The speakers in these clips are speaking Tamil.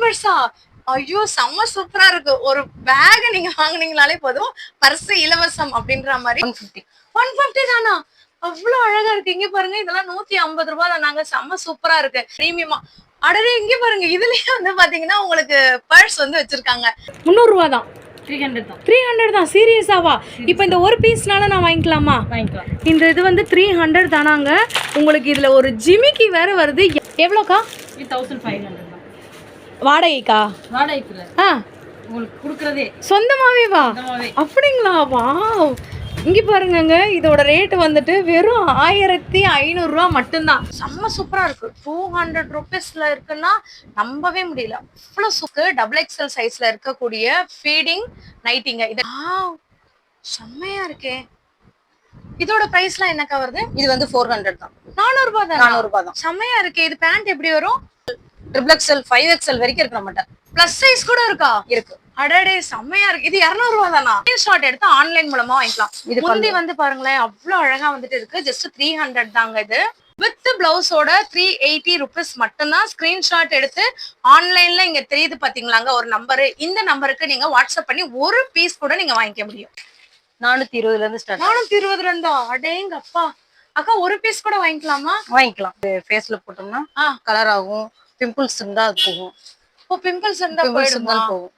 மெம்பர்ஸா? ஐயோ செம்ம சூப்பரா இருக்கு. ஒரு பேக் நீங்க வாங்குனீங்களாலே போதும் பர்ஸ் இலவசம் அப்படின்ற மாதிரி. 150 தானா? அவ்வளவு அழகா இருக்கு. இங்க பாருங்க இதெல்லாம் 150 ரூபாய் தான். நாங்க செம்ம சூப்பரா இருக்கு பிரீமியமா. அடடே இங்க பாருங்க இதுலயே வந்து பாத்தீங்கன்னா உங்களுக்கு பர்ஸ் வந்து வச்சிருக்காங்க. 300 ரூபாய் தான். 300 தான். 300 தான். சீரியஸாவா? இப்போ இந்த ஒரு பீஸ்னால நான் வாங்கிக்கலாமா? வாங்கிக்கலாம். இந்த இது வந்து 300 தானாங்க. உங்களுக்கு இதுல ஒரு ஜிமிக்கி வேற வருது. எவ்வளோக்கா? 1500 தான். வாடகைக்கா? வாடகைக்கு இல்ல. உங்களுக்கு கொடுக்கறதே சொந்தமாவே வா? அப்படிங்களா? வாவ். இங்க பாருங்கங்க இதோட ரேட் வந்துட்டு வெறும் 1500 ரூபா மட்டும்தான். செம்ம சூப்பரா இருக்கு. 200 ருபீஸ்ல இருக்குன்னா நம்பவே முடியல. அவ்வளவு சூக்கு. டபுள் எக்ஸ்எல் சைஸ்ல இருக்கக்கூடிய ஃபீடிங் நைட்டிங்க. இது செம்மையா இருக்கே. இதோட பிரைஸ்லாம் என்னக்கா வருது? இது வந்து 400 தான். 400 ரூபாய் தான். 400 ரூபாய் தான். செம்மையா இருக்கே. இது பேண்ட் எப்படி வரும்? ட்ரிபிள் எக்ஸ்எல் 5XL வரைக்கும் இருக்கு நம்மட்ட. பிளஸ் சைஸ் கூட இருக்கா? இருக்கு. அடடே செம்மையா இருக்கு. இது 200 ரூபாய் தானா? ஸ்கிரீன்ஷாட் எடுத்து ஆன்லைன் மூலமா வாங்கிக்கலாம். இது முந்தி வந்து பாருங்களேன் அவ்வளவு அழகா வந்துட்டு இருக்கு. ஜஸ்ட் 300 தாங்க இது. வித் பிளவுஸோட 380 ருபீஸ் மட்டும்தான். ஸ்கிரீன்ஷாட் எடுத்து ஆன்லைன்ல இங்க தெரியுது பாத்தீங்களாங்க ஒரு நம்பரு. இந்த நம்பருக்கு நீங்க வாட்ஸ்அப் பண்ணி ஒரு பீஸ் கூட நீங்க வாங்கிக்க முடியும். 420ல இருந்து ஸ்டார்ட். 420 இருந்தா அடேங்க அப்பா. அக்கா ஒரு பீஸ் கூட வாங்கிக்கலாமா? வாங்கிக்கலாம். ஃபேஸ்ல போட்டோம்னா கலர் ஆகும். பிம்பிள்ஸ் இருந்தா அது போகும். ஓ பிம்பிள்ஸ் இருந்தா போகும்.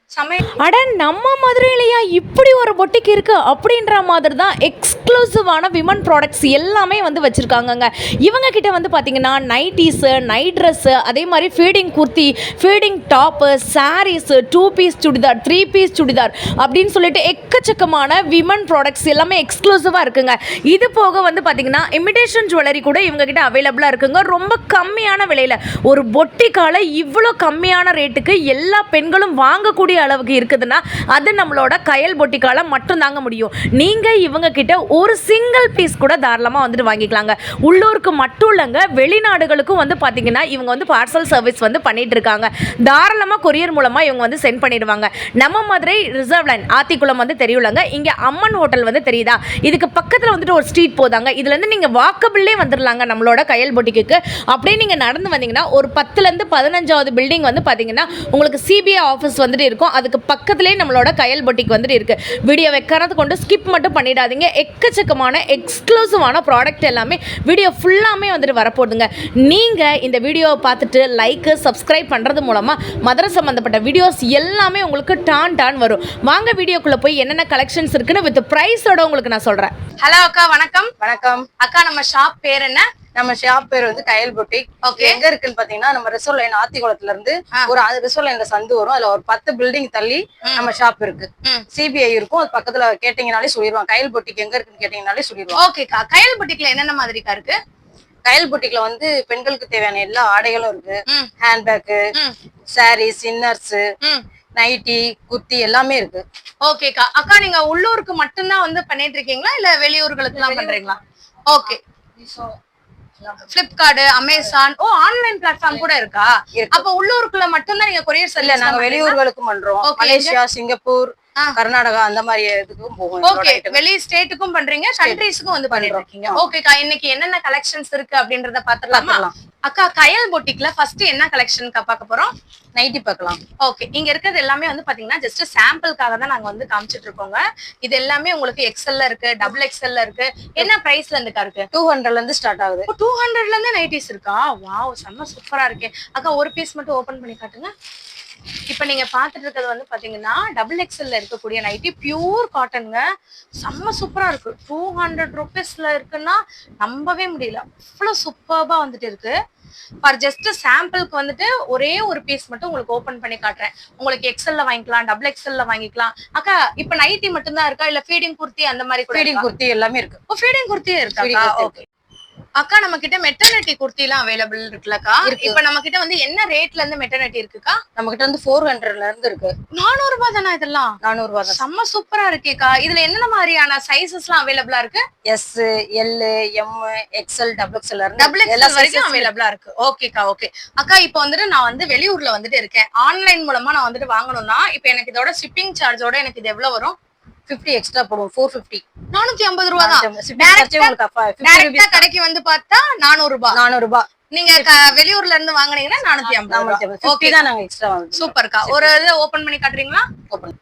அட நம்ம மதுரையிலயா இப்படி ஒரு பொட்டிக் இருக்கு அப்படின்ற மாதிரி தான் எக்ஸ்க்ளூசிவான விமன் ப்ராடக்ட்ஸ் எல்லாமே வந்து வச்சிருக்காங்கங்க. இவங்க கிட்ட வந்து பார்த்தீங்கன்னா நைட்டிஸு, நைட் ட்ரெஸ்ஸு, அதே மாதிரி feeding kurti, feeding top, saris, 2 piece churidar, 3 piece churidar அப்படின்னு சொல்லிட்டு எக்கச்சக்கமான விமன் ப்ராடக்ட்ஸ் எல்லாமே எக்ஸ்க்ளூசிவாக இருக்குங்க. இது போக வந்து பார்த்தீங்கன்னா இமிடேஷன் ஜுவல்லரி கூட இவங்க கிட்ட அவைலபிளாக இருக்குங்க. ரொம்ப கம்மியான விலையில் ஒரு பொட்டிக்கால இவ்வளோ கம்மியான ரேட்டுக்கு எல்லா பெண்களும் வாங்கக்கூடிய அளவுக்கு இருக்குதுன்னா அது நம்மளோட கயல் பொட்டிக்கால மட்டும் தாங்க முடியும். நீங்க இவங்க கிட்ட ஒரு சிங்கிள் பீஸ் கூட தாராளமா வந்துட்டு வாங்கிக்கலாங்க. உள்ளூருக்கு மட்டும் இல்லங்க, வெளிநாடுகளுக்கும் வந்து பாத்தீங்கன்னா இவங்க வந்து பார்சல் சர்வீஸ் வந்து பண்ணிட்டு இருக்காங்க. தாராளமா கொரியர் மூலமா இவங்க வந்து சென்ட் பண்ணிடுவாங்க. நம்ம மதுரை ரிசர்வ் லைன் ஆத்திக்குளம் வந்து தெரியுலங்க. இங்க அம்மன் ஹோட்டல் வந்து தெரியுதா? இதுக்கு பக்கத்துல வந்துட்டு ஒரு ஸ்ட்ரீட் போதாங்க. இதுல இருந்து நீங்க வாக்கபிள்லே வந்துடலாங்க நம்மளோட கயல் பொட்டிக்கு. அப்படியே நீங்க நடந்து வந்தீங்கன்னா ஒரு 10ல இருந்து 15வது பில்டிங் வந்து பாத்தீங்கன்னா உங்களுக்கு சிபிஐ ஆஃபீஸ் வந்துட்டு இருக்கும். அதுக்கு பக்கத்துலேயே நம்மளோட கயல் பொட்டிக் வந்துட்டு இருக்கு. வீடியோ வைக்கிறது கொண்டு ஸ்கிப் மட்டும் பண்ணிடாதீங்க. எக்கச்சக்கமான எக்ஸ்க்ளூசிவான ப்ராடக்ட் எல்லாமே வீடியோ ஃபுல்லாமே வந்துட்டு வரப்போகுதுங்க. நீங்கள் இந்த வீடியோவை பார்த்துட்டு லைக்கு சப்ஸ்கிரைப் பண்ணுறது மூலமாக மதுரை சம்மந்தப்பட்ட வீடியோஸ் எல்லாமே உங்களுக்கு டான் வரும். வாங்க வீடியோக்குள்ளே போய் என்னென்ன கலெக்ஷன்ஸ் இருக்குன்னு வித் ப்ரைஸோட உங்களுக்கு நான் சொல்கிறேன். ஹலோ அக்கா வணக்கம். வணக்கம் அக்கா. நம்ம ஷாப் பேர் என்ன? நம்ம ஷாப் பேர் வந்து கயல் பொட்டிக். எங்க இருக்குன்னு பாத்தீங்கன்னா நம்ம ரிசர்வ் லைன் ஆத்திக்குளத்துல இருந்து ஒரு ரிசர்வ் லைன்ல சந்து வரும். அதுல ஒரு 10 பில்டிங் தள்ளி நம்ம ஷாப் இருக்கு. சிபிஐ இருக்கும். அது பக்கத்துல கேட்டீங்கனாலே சொல்லிடுவாங்க. கயல் பொட்டிக் எங்க இருக்குன்னு கேட்டீங்கனாலே சொல்லிடுவாங்க. ஓகேக்கா. கயல் பொட்டிக்ல என்னென்ன மாதிரிக்கா இருக்கு? கயல் பொட்டிக்ல வந்து பெண்களுக்கு தேவையான எல்லா ஆடைகளும் இருக்கு. Handbag, saris, inners, nighty, kurti எல்லாமே இருக்கு. ஓகேக்கா. அக்கா நீங்க உள்ளூருக்கு மட்டும்தான் வந்து பண்ணிட்டு இருக்கீங்களா இல்ல வெளியூர்களுக்கு எல்லாம் பண்றீங்களா? Okay. Flipkart, Amazon, online platform கூட இருக்கா? அப்ப உள்ளூருக்குள்ள மட்டும் தான் நீங்க கொரியர் சர்வீஸ்? நாங்க வெளியூர்களுக்கும் பண்றோம். மலேசியா, சிங்கப்பூர், கர்நாடகா அந்த மாதிரி இதுக்கும் போகும். ஓகே. வெளி ஸ்டேட்டுக்கும் பண்றீங்க, கண்ட்ரீஸ்க்கும் வந்து பண்ணிட்டு இருக்கீங்க. ஓகேக்கா. இன்னைக்கு என்னென்ன கலெக்ஷன்ஸ் இருக்கு அப்படின்றத பாத்துடலாமா? அக்கா கயல் பொட்டிக்ல ஃபர்ஸ்ட் என்ன கலெக்ஷன் பார்க்க போறோம்? நைட்டி பார்க்கலாம். ஓகே. இங்க இருக்கிறது எல்லாமே வந்து பாத்தீங்கன்னா ஜஸ்ட் சாம்பிளுக்காக தான் நாங்க வந்து காமிச்சிட்டு இருக்கோங்க. இது எல்லாமே உங்களுக்கு எக்ஸ்எல்ல இருக்கு, டபுள் எக்ஸ்எல்ல இருக்கு. என்ன பிரைஸ்ல இருந்து இருக்கு? 200ல இருந்து ஸ்டார்ட் ஆகுது. 200ல இருந்து நைட்டிஸ் இருக்கா? வாவ் செம்ம சூப்பரா இருக்கே. அக்கா ஒரு பீஸ் மட்டும் ஓபன் பண்ணி காட்டுங்க. இப்ப நீங்க பாத்துட்டு இருக்கிறது வந்து பாத்தீங்கன்னா டபுள் எக்ஸ்எல்ல இருக்கக்கூடிய நைட்டி பியூர் காட்டனுங்க. செம்ம சூப்பரா இருக்கு. 200 ருபீஸ்ல இருக்குன்னா நம்பவே முடியல. அவ்வளவு சூப்பர்பா வந்துட்டு இருக்கு. ஃபார் ஜஸ்ட் சாம்பிளுக்கு வந்துட்டு ஒரே ஒரு பீஸ் மட்டும் உங்களுக்கு ஓபன் பண்ணி காட்டுறேன். உங்களுக்கு எக்ஸ்எல்ல வாங்கிக்கலாம், டபுள் எக்ஸ்எல்ல வாங்கிக்கலாம். அக்கா இப்ப நைட்டி மட்டும் தான் இருக்கா இல்ல ஃபீடிங் குர்த்தி அந்த மாதிரி? ஃபீடிங் குர்த்தி எல்லாமே இருக்கு. ஃபீடிங் குர்த்தி இருக்கா? ஓகே. அக்கா நம்ம கிட்ட மெட்டர்னிட்டி குர்த்தி எல்லாம் அவைலபிள் இருக்குல்லக்கா? இப்ப நம்ம கிட்ட வந்து என்ன ரேட்ல இருந்து மெட்டர்னிட்டி இருக்குக்கா? நம்ம கிட்ட வந்து 400ல இருந்து இருக்கு. 400 ரூபாய் தானா இதெல்லாம்? 400 ரூபாய் தான். செம்ம சூப்பரா இருக்கேக்கா. இதுல என்னென்ன மாதிரியான சைஸஸ் எல்லாம் அவைலபிளா இருக்கு? S, L, M, XL, double XL வரைக்கும் அவைலபிளா இருக்கு. ஓகேக்கா. ஓகே அக்கா. இப்ப வந்துட்டு நான் வந்து வெளியூர்ல வந்துட்டு இருக்கேன். ஆன்லைன் மூலமா நான் வந்துட்டு வாங்கணும்னா இப்ப எனக்கு இதோட ஷிப்பிங் சார்ஜோட எனக்கு இது எவ்வளவு வரும்? 50 எக்ஸ்ட்ரா போடுவோம். 450. 450 ரூபாய் தான். டைரக்டா கடைக்கு வந்து பார்த்தா 400 ரூபாய். 400 ரூபாய். நீங்க வெளியூர்ல இருந்து வாங்குனீங்கன்னா 450. 50 தான் நாங்க எக்ஸ்ட்ரா வாங்குறோம். சூப்பர்க்கா. ஒரு இது ஓபன் பண்ணி காட்டுறீங்களா? ஓபன்.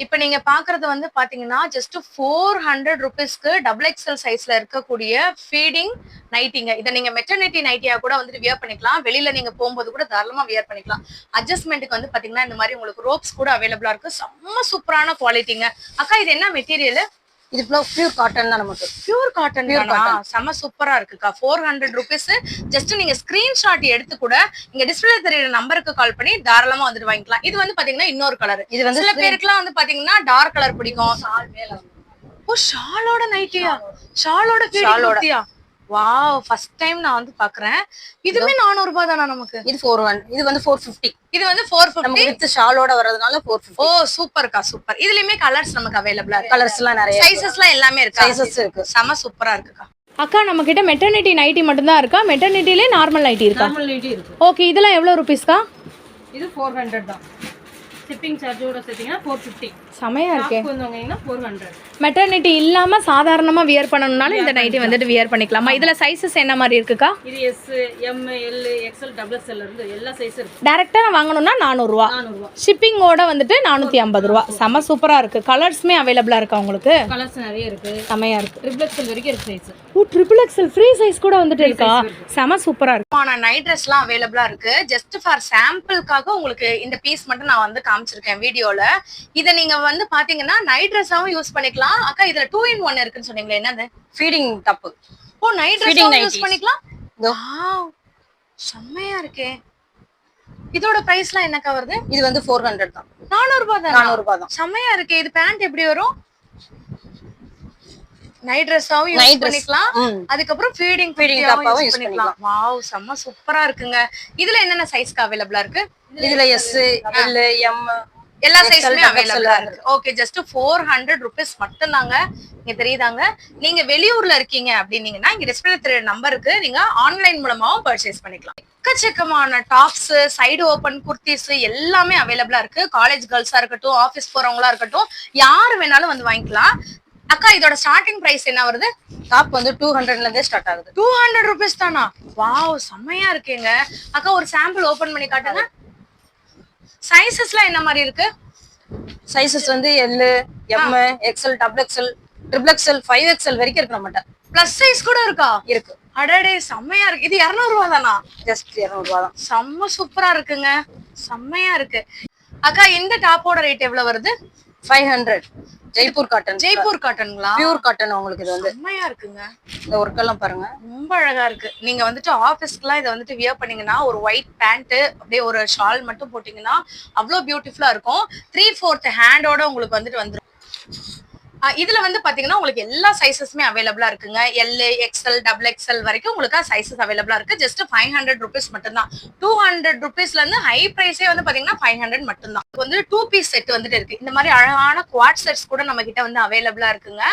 இப்ப நீங்க பாக்குறது வந்து பாத்தீங்கன்னா ஜஸ்ட் 400 ருபீஸ்க்கு XXL சைஸ்ல இருக்கக்கூடிய ஃபீடிங் நைட்டிங்க. இதை நீங்க மெட்டர்னிட்டி நைட்டியா கூட வந்துட்டு வியர் பண்ணிக்கலாம். வெளியில நீங்க போகும்போது கூட தாராளமா வியர் பண்ணிக்கலாம். அட்ஜஸ்ட்மெண்ட்டுக்கு வந்து பாத்தீங்கன்னா இந்த மாதிரி உங்களுக்கு ரோப்ஸ் கூட அவைலபிளா இருக்கு. செம்ம சூப்பரான குவாலிட்டிங்க. அக்கா இது என்ன மெட்டீரியல்? இது பியூர் காட்டன் தான் நமக்கு. பியூர் காட்டன் செம்ம சூப்பரா இருக்குக்கா. 400 ருபீஸ். ஜஸ்ட் நீங்க ஸ்கிரீன்ஷாட் எடுத்து கூட இங்க டிஸ்பிளே தெரியுற நம்பருக்கு கால் பண்ணி தாராளமா வந்துட்டு வாங்கிக்கலாம். இது வந்து பாத்தீங்கன்னா இன்னொரு கலர். இது வந்து சில பேருக்குலாம் வந்து பாத்தீங்கன்னா டார்க் கலர் பிடிக்கும். ஓ ஷாலோட நைட்டியா? ஷாலோட ஃபீடிங். வாவ், ஃபர்ஸ்ட் டைம் நான் வந்து பாக்குறேன். இதுமே 400 ரூபாய் தானா நமக்கு? இது 400. இது வந்து 450. இது வந்து 450. நமக்கு வித் ஷாலோட வரதுனால 450. ஓ சூப்பர்க்கா, சூப்பர். இதுலயுமே கலர்ஸ் நமக்கு அவைலபிளா இருக்கு. கலர்ஸ் எல்லாம் நிறைய, சைஸஸ்லாம் எல்லாமே இருக்கு. சைஸஸ் இருக்கு. செம சூப்பரா இருக்குக்கா. அக்கா நம்ம கிட்ட மெட்டர்னிட்டி நைட்டி மட்டும் தான் இருக்கா? மெட்டர்னிட்டிலே நார்மல் நைட்டி இருக்கா? நார்மல் நைட்டி இருக்கு. ஓகே, இதெல்லாம் எவ்வளோ ருபீஸ்க்கா? இது 400 தான். ஷிப்பிங் சார்ஜோட சேர்த்தீங்கன்னா 450. செமையா இருக்கே. வந்தீங்கன்னா 400. மெட்டர்னிட்டி இல்லாம சாதாரணமா வியர் பண்ணணும்னாலும் இந்த நைட்டி வந்துட்டு வியர் பண்ணிக்கலாமா? இதுல சைஸஸ் என்ன மாதிரி இருக்குக்கா? இது S, M, L, XL, XXL இருந்து எல்லா சைஸ் இருக்கு. டைரக்டா வாங்கணும்னா 400 ரூபா. 400. ஷிப்பிங்கோட வந்துட்டு 450 ரூபா. செம சூப்பரா இருக்கு. கலர்ஸ்மே அவைலபிளா இருக்கா உங்களுக்கு? கலர்ஸ் நிறைய இருக்கு. செமையா இருக்கு. XXL வரைக்கும் இருக்கு சைஸ். ஓ XXL ஃப்ரீ சைஸ் கூட வந்துட்டு இருக்கா? செம சூப்பரா இருக்கு. நைட் ட்ரெஸ்லாம் அவைலபிளா இருக்கு. ஜஸ்ட் ஃபார் சாம்பிளுக்காக உங்களுக்கு இந்த பீஸ் மட்டும் நான் வந்து காமிச்சிருக்கேன் வீடியோல. இத நீங்க வந்து பாத்தீங்கன்னா நைட் ட்ரெஸ்ஸாவும் யூஸ் பண்ணிக்கலாம். அக்கா இதுல 2 in 1 இருக்குன்னு சொன்னீங்களே, என்னது? Feeding top. ஓ நைட் ட்ரெஸ்ஸாவும் யூஸ் பண்ணிக்கலாம். வாவ், செமையா இருக்கே. இதோட பிரைஸ்லாம் என்னக்கா வருது? இது வந்து 400 தான். 400 ரூபாய் தான். 400 ரூபாய் தான். செமையா இருக்கே. இது பேண்ட் எப்படி வரும்? நைட் ட்ரெஸ்ஸாவும் யூஸ் பண்ணிக்கலாம். அதுக்கப்புறம் ஃபீடிங் டாப்பாவும் யூஸ் பண்ணிக்கலாம். வாவ், செம்ம சூப்பரா இருக்குங்க. இதுல என்னென்ன சைஸ்க்கு அவைலபிளா இருக்கு? இதுல S, L, M எல்லா சைஸ்மே அவைலபிளா இருக்கு. ஓகே, ஜஸ்ட் 400 ருபீஸ் மட்டும் தாங்க. இங்க தெரியுதாங்க. நீங்க வெளியூர்ல இருக்கீங்க அப்படின்னீங்கன்னா இங்க டிஸ்பிளே தெரியுற நம்பருக்கு நீங்க ஆன்லைன் மூலமாவும் பர்ச்சேஸ் பண்ணிக்கலாம். எக்கச்சக்கமான டாப்ஸ், சைடு ஓபன் குர்த்திஸ் எல்லாமே அவைலபிளா இருக்கு. காலேஜ் கேர்ள்ஸா இருக்கட்டும், ஆபீஸ் போறவங்களா இருக்கட்டும், யாரு வேணாலும் வந்து வாங்கிக்கலாம். அக்கா இதோட ஸ்டார்டிங் பிரைஸ் என்ன வருது? டாப் வந்து 200ல இருந்தே ஸ்டார்ட் ஆகுது. 200 ருபீஸ் தானா? வாவ், செம்மையா இருக்கேங்க. அக்கா ஒரு சாம்பிள் ஓபன் பண்ணி காட்டுங்க. சைஸஸ்லாம் என்ன மாதிரி இருக்கு? சைஸஸ் வந்து L, M, XL, XXL, XXL, 5XL வரைக்கும் இருக்கு நம்மட்ட. பிளஸ் சைஸ் கூட இருக்கா? இருக்கு. அடடே, செம்மையா இருக்கு. இது 200 ரூபாய் தானா? ஜஸ்ட் 200 ரூபாய் தான். செம்ம சூப்பரா இருக்குங்க. செம்மையா இருக்கு. அக்கா இந்த டாப்போட ரேட் எவ்வளவு வருது? 500. ஜெய்ப்பூர் காட்டன். ஜெய்ப்பூர் காட்டன்ங்களா? Pure cotton. உங்களுக்கு இது வந்து செம்மையா இருக்குங்க. இந்த ஒர்க் எல்லாம் பாருங்க, ரொம்ப அழகா இருக்கு. நீங்க வந்துட்டு ஆபீஸ்க்குலாம் இதை வந்துட்டு வியர் பண்ணீங்கன்னா ஒரு ஒயிட் பேண்ட் அப்படியே ஒரு ஷால் மட்டும் போட்டீங்கன்னா அவ்வளோ பியூட்டிஃபுல்லா இருக்கும். 3/4 ஹேண்டோட உங்களுக்கு வந்துட்டு வந்துடும். இதுல வந்து பாத்தீங்கன்னா உங்களுக்கு எல்லா சைஸஸுமே அவைலபிளா இருக்குங்க. L, XL, XXL வரைக்கும் உங்களுக்கு சைஸஸ் அவைலபிளா இருக்கு. ஜஸ்ட் 500 ருபீஸ் மட்டும் தான். 200 ருபீஸ்ல இருந்து ஹை பிரைஸே வந்து பாத்தீங்கன்னா 500 மட்டும் தான். வந்து 2 பீஸ் செட் வந்துட்டு இருக்கு. இந்த மாதிரி அழகான குவாட் செட்ஸ் கூட நம்ம கிட்ட வந்து அவைலபிளா இருக்குங்க.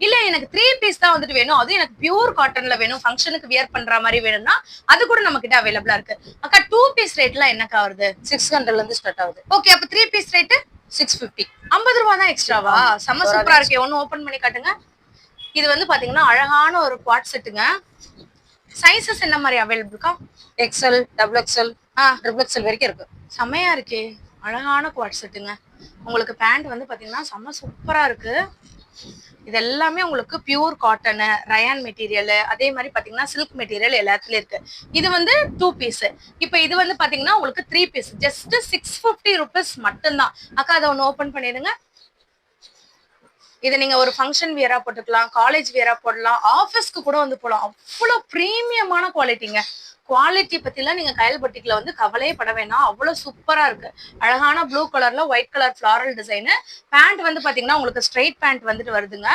இல்ல எனக்கு 3 பீஸ் தான் வந்துட்டு வேணும், அது எனக்கு பியூர் காட்டன்ல வேணும், ஃபங்க்ஷனுக்கு வியர் பண்ற மாதிரி வேணும்னா அது கூட நம்ம கிட்ட அவைலபிளா இருக்கு. அக்கா 2 பீஸ் ரேட்லாம் என்னக்கா வருது? 600ல இருந்து ஸ்டார்ட் ஆகுது. ஓகே, அப்ப 3 பீஸ் ரேட் 650. 50 ரூபாய் தான் எக்ஸ்ட்ராவா? செம்ம சூப்பரா இருக்கு. ஒன்னு ஓபன் பண்ணி காட்டுங்க. இது வந்து பாத்தீங்கன்னா அழகான ஒரு குவாட் செட்டுங்க. சைஸஸ் என்ன மாதிரி அவைலபிள் இருக்கா? XL, XXL, XXL வரைக்கும் இருக்கு. செம்மையா இருக்கே. அழகான குவாட் செட்டுங்க. உங்களுக்கு பேண்ட் வந்து பாத்தீங்கன்னா செம்ம சூப்பரா இருக்கு. இது எல்லாமே உங்களுக்கு பியூர் காட்டன், ரயான் மெட்டீரியல், அதே மாதிரி பாத்தீங்கன்னா சில்க் மெட்டீரியல் எல்லாத்துலயும் இருக்கு. இது வந்து 2 பீஸ். இப்போ இது வந்து பாத்தீங்கன்னா உங்களுக்கு 3 பீஸ். ஜஸ்ட் 650 ருபீஸ் மட்டும்தான். அக்கா அதை ஒன்று ஓபன் பண்ணிடுங்க. இதை நீங்க ஒரு ஃபங்க்ஷன் வியரா போட்டுக்கலாம், காலேஜ் வியரா போடலாம், ஆஃபீஸ்க்கு கூட வந்து போடலாம். அவ்வளோ ப்ரீமியமான குவாலிட்டிங்க. குவாலிட்டி பத்திலாம் நீங்க கயல் பொட்டிக்ல வந்து கவலையே பட வேணாம். அவ்வளவு சூப்பரா இருக்கு. அழகான ப்ளூ கலர்ல white colour floral design. Pant வந்து பாத்தீங்கன்னா உங்களுக்கு ஸ்ட்ரைட் பேண்ட் வந்துட்டு வருதுங்க.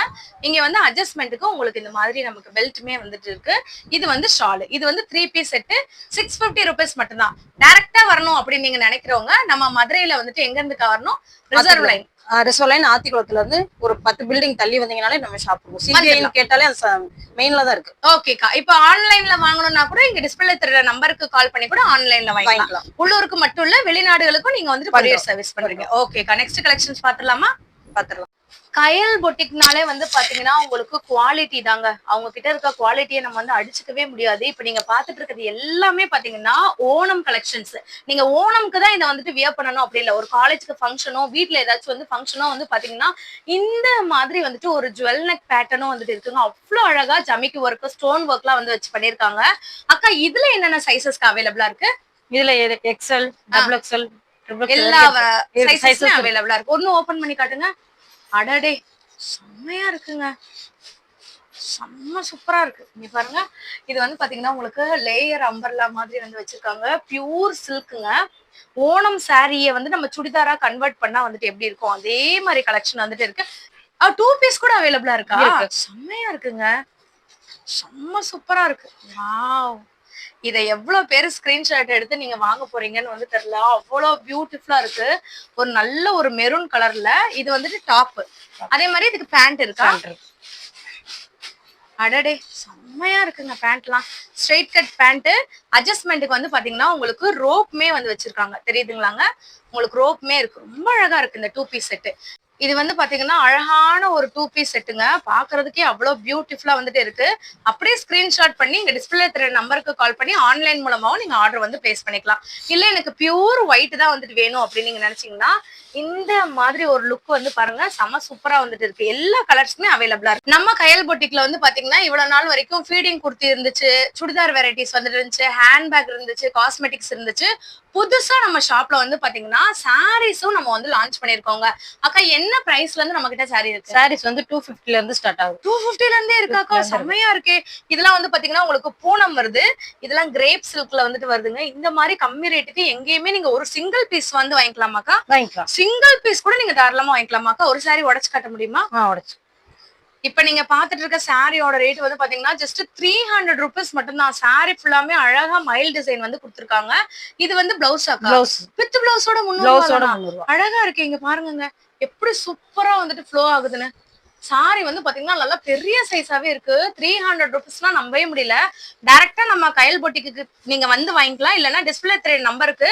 இங்க வந்து அட்ஜஸ்ட்மெண்ட்டுக்கு உங்களுக்கு இந்த மாதிரி நமக்கு பெல்ட்டுமே வந்துட்டு இருக்கு. இது வந்து ஷால். இது வந்து 3 பீஸ் செட்டு 650 ருபீஸ் மட்டும்தான். டைரக்டா வரணும் அப்படின்னு நீங்க நினைக்கிறவங்க நம்ம மதுரையில வந்துட்டு எங்க இருந்து வரணும்? Reserve line. ரிசர்வ் லைன் ஆத்திக்குளத்துல இருந்து ஒரு 10 பில்டிங் தள்ளி வந்தீங்கனாலே நம்ம ஷாப் இருக்கும். சிபிஐன்னு கேட்டாலே அது மெயின்ல தான் இருக்கு. ஓகேக்கா. இப்போ ஆன்லைன்ல வாங்கணும்னா கூட இங்க டிஸ்பிளே தெரியுற நம்பருக்கு கால் பண்ணி கூட ஆன்லைன்ல வாங்கிக்கலாம். உள்ளூருக்கு மட்டும் இல்ல வெளிநாடுகளுக்கும் நீங்க வந்துட்டு கொரியர் சர்வீஸ் பண்றீங்க. ஓகேக்கா. Next collections பாத்துடலாமா? பாத்துடலாம். கயல் பொட்டிக்னாலே வந்து பாத்தீங்கன்னா உங்களுக்கு குவாலிட்டி தாங்க. அவங்க கிட்ட இருக்க குவாலிட்டியை நம்ம வந்து அடிச்சுக்கவே முடியாது. இப்ப நீங்க பாத்துட்டு இருக்கிறது எல்லாமே பாத்தீங்கன்னா ஓணம் கலெக்ஷன்ஸ். நீங்க ஓணம்க்கு தான் இதை வந்துட்டு வியர் பண்ணணும் அப்படி இல்ல, ஒரு காலேஜ்க்கு ஃபங்க்ஷனோ வீட்ல ஏதாச்சும் வந்து ஃபங்க்ஷனோ வந்து பாத்தீங்கன்னா இந்த மாதிரி வந்துட்டு ஒரு ஜுவல் நெக் பேட்டர்னும் வந்துட்டு இருக்குங்க. அவ்வளவு அழகா ஜமிக்கி ஒர்க், ஸ்டோன் ஒர்க் எல்லாம் வந்து வச்சு பண்ணிருக்காங்க. அக்கா இதுல என்னென்ன சைசஸ்க்கு அவைலபிளா இருக்கு? இதுல எக்ஸ்எல், டபுள் எக்ஸ்எல், எல்லா சைஸஸும் அவைலபிளா இருக்கு. ஒன்னு ஓபன் பண்ணி காட்டுங்க. அடடே செம்மையா இருக்குங்க, செம்ம சூப்பரா இருக்கு. இங்க பாருங்க, இது வந்து பாத்தீங்கன்னா உங்களுக்கு லேயர் அம்பர்லா மாதிரி வந்து வச்சிருக்காங்க. பியூர் சில்க்குங்க. ஓணம் சாரியை வந்து நம்ம சுடிதாரா கன்வெர்ட் பண்ணா வந்துட்டு எப்படி இருக்கும் அதே மாதிரி கலெக்ஷன் வந்துட்டு இருக்கு. 2 பீஸ் கூட அவைலபிளா இருக்கா? செம்மையா இருக்குங்க, செம்ம சூப்பரா இருக்கு. வாவ், இதை எவ்வளவு பேரு ஸ்கிரீன்ஷாட் எடுத்து நீங்க வாங்க போறீங்கன்னு வந்து தெரியல. அவ்வளவு பியூட்டிஃபுல்லா இருக்கு. ஒரு நல்ல ஒரு மெரூன் கலர்ல இது வந்துட்டு டாப். அதே மாதிரி இதுக்கு பேண்ட் இருக்கா? அடடே செம்மையா இருக்குங்க. பேண்ட்லாம் ஸ்ட்ரெயிட் கட் பேண்ட். அட்ஜஸ்ட்மெண்ட்டுக்கு வந்து பாத்தீங்கன்னா உங்களுக்கு ரோப்மே வந்து வச்சிருக்காங்க, தெரியுதுங்களாங்க? உங்களுக்கு ரோப்மே இருக்கு. ரொம்ப அழகா இருக்கு இந்த 2 பீஸ் செட்டு. இது வந்து பாத்தீங்கன்னா அழகான ஒரு 2 பீஸ் செட்டுங்க. பாக்குறதுக்கே அவ்வளவு பியூட்டிஃபுல்லா வந்துட்டு இருக்கு. அப்படியே ஸ்கிரீன்ஷாட் பண்ணி இங்க டிஸ்பிளே தெரிய நம்பருக்கு கால் பண்ணி ஆன்லைன் மூலமாவும் நீங்க ஆர்டர் வந்து பிளேஸ் பண்ணிக்கலாம். இல்ல எனக்கு பியூர் ஒயிட் தான் வந்துட்டு வேணும் அப்படின்னு நீங்க நினைச்சீங்கன்னா இந்த மாதிரி ஒரு லுக் வந்து பாருங்க, செம சூப்பரா வந்துட்டு இருக்கு. எல்லா கலர்ஸுமே அவைலபிளா இருக்கு. நம்ம கயல் பொட்டிக்ல வந்து பாத்தீங்கன்னா இவ்வளவு நாள் வரைக்கும் ஃபீடிங் குர்த்தி இருந்துச்சு, சுடிதார் வெரைட்டிஸ் வந்துட்டு இருந்துச்சு, ஹேண்ட்பேக் இருந்துச்சு, காஸ்மெட்டிக்ஸ் இருந்துச்சு. புதுசா நம்ம ஷாப்ல வந்து பாத்தீங்கன்னா சாரீஸும் நம்ம வந்து லான்ச் பண்ணிருக்கோங்க. அக்கா என்ன பிரைஸ்ல இருந்து நம்ம கிட்ட சாரி இருக்கு? சாரீஸ் வந்து 250ல இருந்து ஸ்டார்ட் ஆகுது. 250ல இருந்தே இருக்காக்கா? செம்மையா இருக்கே. இதெல்லாம் வந்து பாத்தீங்கன்னா உங்களுக்கு பூனம் வருது, இதெல்லாம் கிரேப் சில்க்ல வந்துட்டு வருதுங்க. இந்த மாதிரி கம்மி ரேட்டுக்கு எங்கேயுமே நீங்க ஒரு சிங்கிள் பீஸ் வந்து வாங்கிக்கலாமாக்கா? வாங்கிக்கலாம். சிங்கிள் பீஸ் கூட நீங்க தாராளமா வாங்கிக்கலாமாக்கா? ஒரு சாரி உடைச்சு காட்ட முடியுமா? உடைச்சு. இப்ப நீங்க பாத்துட்டு இருக்க சாரியோட ரேட் வந்து பாத்தீங்கன்னா ஜஸ்ட் 300 rupees மட்டும் தான். சாரி ஃபுல்லாமே அழகா மயில் டிசைன் வந்து கொடுத்திருக்காங்க. இது வந்து பிளவுஸ் வித் பிளவுஸோட 300. அழகா இருக்கு. இங்க பாருங்க எப்படி சூப்பரா வந்துட்டு ஃப்ளோ ஆகுதுன்னு. சாரி வந்து பாத்தீங்கன்னா நல்லா பெரிய சைஸாவே இருக்கு. 300 rupeesலாம் நம்பவே முடியல. டைரக்டா நம்ம கயல் பொட்டிக்கு நீங்க வந்து வாங்கிக்கலாம். இல்லன்னா டிஸ்பிளே தெரிய நம்பருக்கு